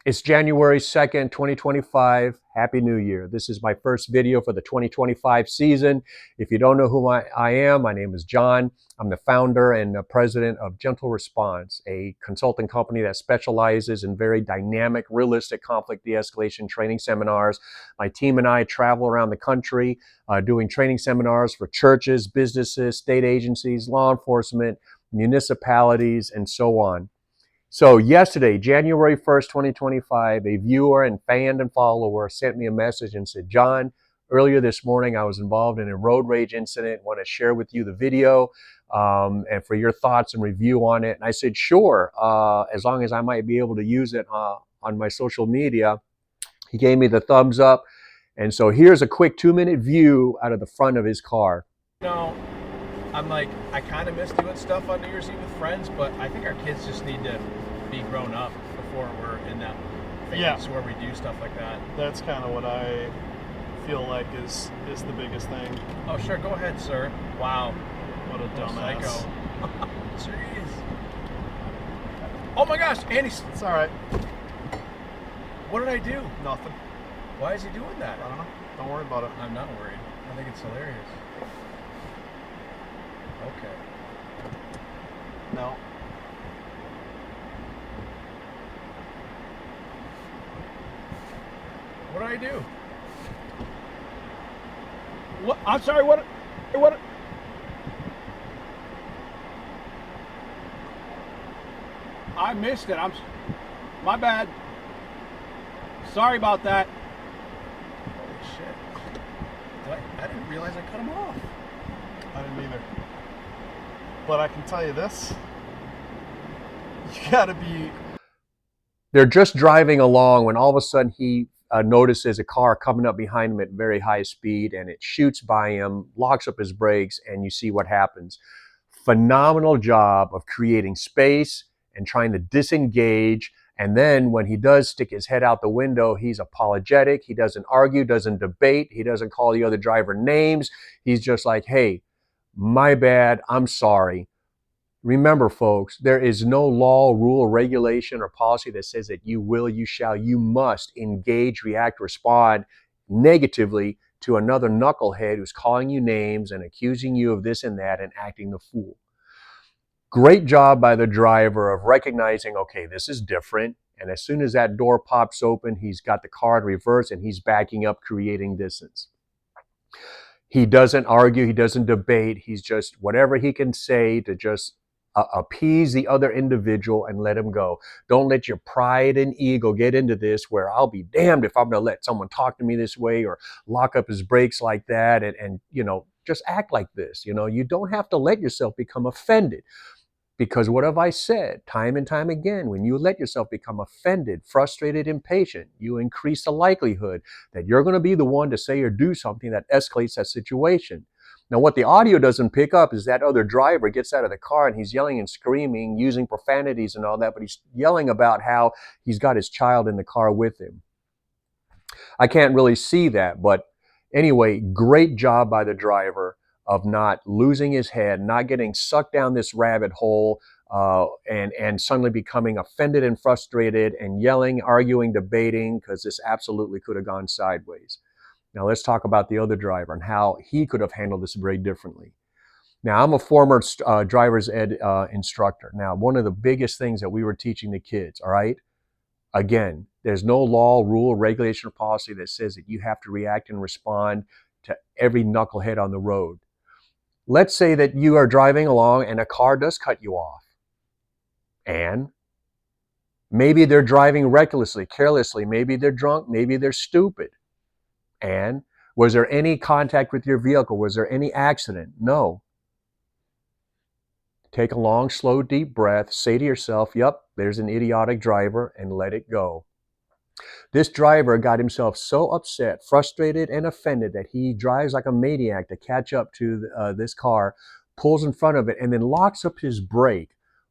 It's January 2nd, 2025. Happy New Year. This is my first video for the 2025 season. If you don't know who I am, my name is John. I'm the founder and the president of Gentle Response, a consulting company that specializes in very dynamic, realistic conflict de-escalation training seminars. My team and I travel around the country doing training seminars for churches, businesses, state agencies, law enforcement, municipalities, and so on. So yesterday, January 1st, 2025, a viewer and fan and follower sent me a message and said, John, earlier this morning I was involved in a road rage incident. Want to share with you the video and for your thoughts and review on it. And I said, sure, as long as I might be able to use it on my social media. He gave me the thumbs up. And so here's a quick 2-minute view out of the front of his car. No, I'm like, I kind of miss doing stuff on New Year's Eve with friends, but I think our kids just need to be grown up before we're in that phase where we do stuff like that. That's kind of what I feel like is the biggest thing. Oh, sure, go ahead, sir. Wow. What a dumbass. Psycho. Jeez. Oh my gosh, Andy. It's all right. What did I do? Nothing. Why is he doing that? I don't know. Don't worry about it. I'm not worried. I think it's hilarious. Okay. No. What did I do? What? I'm sorry. What? What? I missed it. My bad. Sorry about that. Holy shit. I didn't realize I cut him off. I didn't either. But I can tell you this. You gotta be... They're just driving along when all of a sudden he notices a car coming up behind him at very high speed, and it shoots by him, locks up his brakes, and you see what happens. Phenomenal job of creating space and trying to disengage. And then when he does stick his head out the window, he's apologetic. He doesn't argue, doesn't debate. He doesn't call the other driver names. He's just like, hey, my bad, I'm sorry. Remember, folks, there is no law, rule, regulation, or policy that says that you will, you shall, you must engage, react, respond negatively to another knucklehead who's calling you names and accusing you of this and that and acting the fool. Great job by the driver of recognizing, okay, this is different. And as soon as that door pops open, he's got the car in reverse and he's backing up, creating distance. He doesn't argue, he doesn't debate. He's just whatever he can say to just appease the other individual and let him go. Don't let your pride and ego get into this where I'll be damned if I'm going to let someone talk to me this way or lock up his brakes like that and just act like this. You don't have to let yourself become offended. Because what have I said time and time again? When you let yourself become offended, frustrated, impatient, you increase the likelihood that you're going to be the one to say or do something that escalates that situation. Now, what the audio doesn't pick up is that other driver gets out of the car and he's yelling and screaming, using profanities and all that, but he's yelling about how he's got his child in the car with him. I can't really see that, but anyway, great job by the driver of not losing his head, not getting sucked down this rabbit hole, and suddenly becoming offended and frustrated and yelling, arguing, debating, because this absolutely could have gone sideways. Now let's talk about the other driver and how he could have handled this very differently. Now, I'm a former driver's ed instructor. Now, one of the biggest things that we were teaching the kids, all right, again, there's no law, rule, regulation, or policy that says that you have to react and respond to every knucklehead on the road. Let's say that you are driving along and a car does cut you off. And maybe they're driving recklessly, carelessly. Maybe they're drunk. Maybe they're stupid. And was there any contact with your vehicle? Was there any accident? No. Take a long, slow, deep breath. Say to yourself, yep, there's an idiotic driver, and let it go. This driver got himself so upset, frustrated, and offended that he drives like a maniac to catch up to this car, pulls in front of it, and then locks up his brake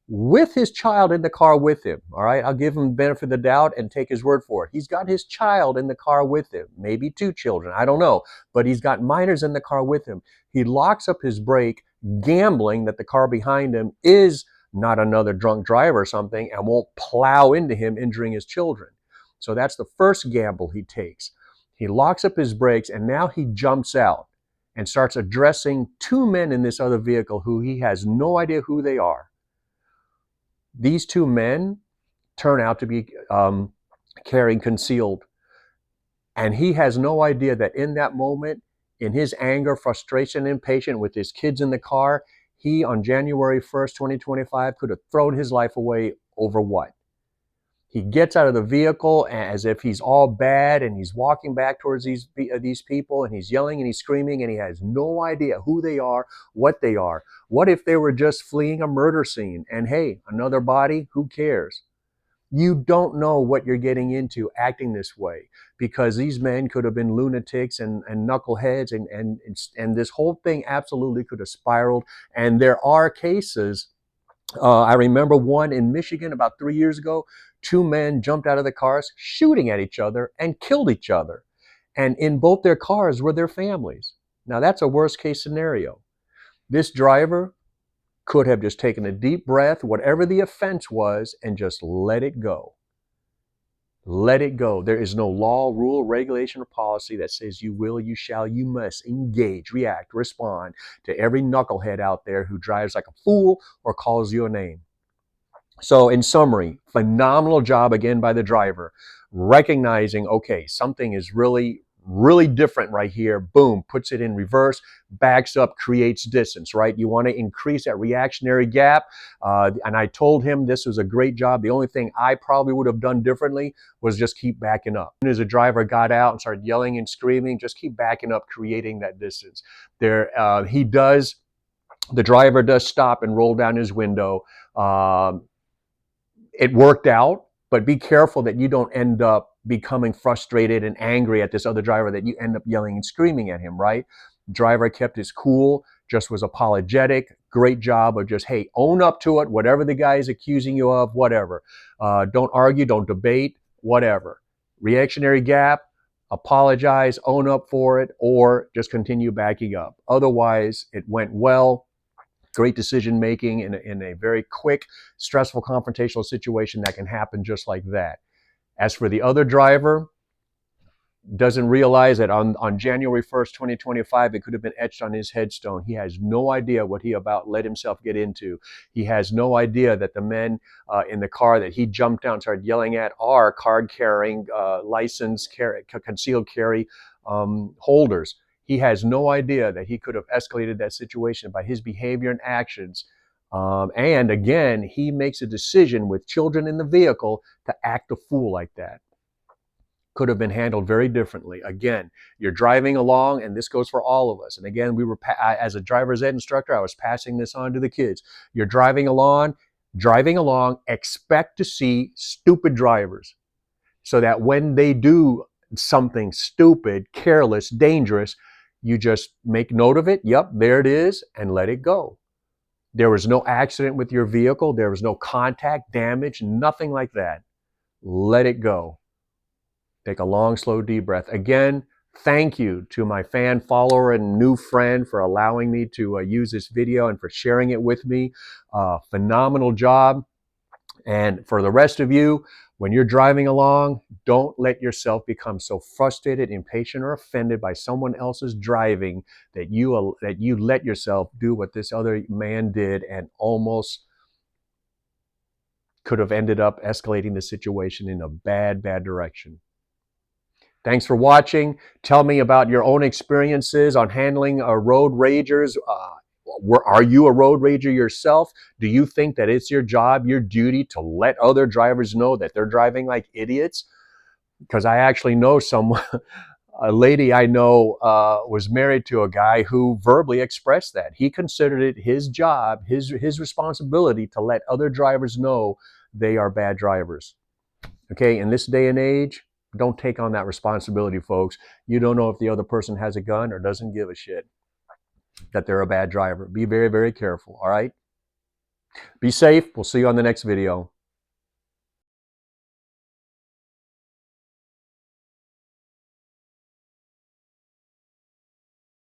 with his child in the car with him. All right, I'll give him the benefit of the doubt and take his word for it. He's got his child in the car with him, maybe 2 children, I don't know, but he's got minors in the car with him. He locks up his brake, gambling that the car behind him is not another drunk driver or something and won't plow into him, injuring his children. So that's the first gamble he takes. He locks up his brakes, and now he jumps out and starts addressing two men in this other vehicle who he has no idea who they are. These two men turn out to be carrying concealed. And he has no idea that in that moment, in his anger, frustration, impatient with his kids in the car, he on January 1st, 2025, could have thrown his life away over what? He gets out of the vehicle as if he's all bad, and he's walking back towards these people, and he's yelling and he's screaming, and he has no idea who they are, what they are. What if they were just fleeing a murder scene? And hey, another body, who cares? You don't know what you're getting into acting this way, because these men could have been lunatics and knuckleheads, and this whole thing absolutely could have spiraled. And there are cases. I remember one in Michigan about 3 years ago. Two men jumped out of the cars, shooting at each other, and killed each other. And in both their cars were their families. Now that's a worst case scenario. This driver could have just taken a deep breath, whatever the offense was, and just let it go. Let it go. There is no law, rule, regulation, or policy that says you will, you shall, you must engage, react, respond to every knucklehead out there who drives like a fool or calls you a name. So in summary, phenomenal job again by the driver, recognizing, okay, something is really different right here. Boom, puts it in reverse, backs up, creates distance, right? You want to increase that reactionary gap. And I told him this was a great job. The only thing I probably would have done differently was just keep backing up. As the driver got out and started yelling and screaming, just keep backing up, creating that distance. The driver does stop and roll down his window. It worked out, but be careful that you don't end up becoming frustrated and angry at this other driver, that you end up yelling and screaming at him, right? Driver kept his cool, just was apologetic. Great job of just, hey, own up to it, whatever the guy is accusing you of, whatever. Don't argue, don't debate, whatever. Reactionary gap, apologize, own up for it, or just continue backing up. Otherwise, it went well. Great decision making in a very quick, stressful, confrontational situation that can happen just like that. As for the other driver, doesn't realize that on January 1st, 2025, it could have been etched on his headstone. He has no idea what he about let himself get into. He has no idea that the men in the car that he jumped out and started yelling at are card-carrying, concealed carry holders. He has no idea that he could have escalated that situation by his behavior and actions. And again, he makes a decision with children in the vehicle to act a fool like that. Could have been handled very differently. Again, you're driving along, and this goes for all of us. And again, as a driver's ed instructor, I was passing this on to the kids. You're driving along, expect to see stupid drivers, so that when they do something stupid, careless, dangerous, you just make note of it. Yep, there it is, and let it go. There was no accident with your vehicle. There was no contact, damage, nothing like that. Let it go. Take a long, slow, deep breath. Again, thank you to my fan, follower, and new friend for allowing me to use this video and for sharing it with me. Phenomenal job. And for the rest of you, when you're driving along, don't let yourself become so frustrated, impatient, or offended by someone else's driving that you let yourself do what this other man did and almost could have ended up escalating the situation in a bad direction. Thanks for watching. Tell me about your own experiences on handling road ragers. Are you a road rager yourself? Do you think that it's your job, your duty to let other drivers know that they're driving like idiots? Because I actually know someone, a lady I know was married to a guy who verbally expressed that. He considered it his job, his responsibility to let other drivers know they are bad drivers. Okay, in this day and age, don't take on that responsibility, folks. You don't know if the other person has a gun or doesn't give a shit that they're a bad driver. Be very, very careful, all right? Be safe. We'll see you on the next video.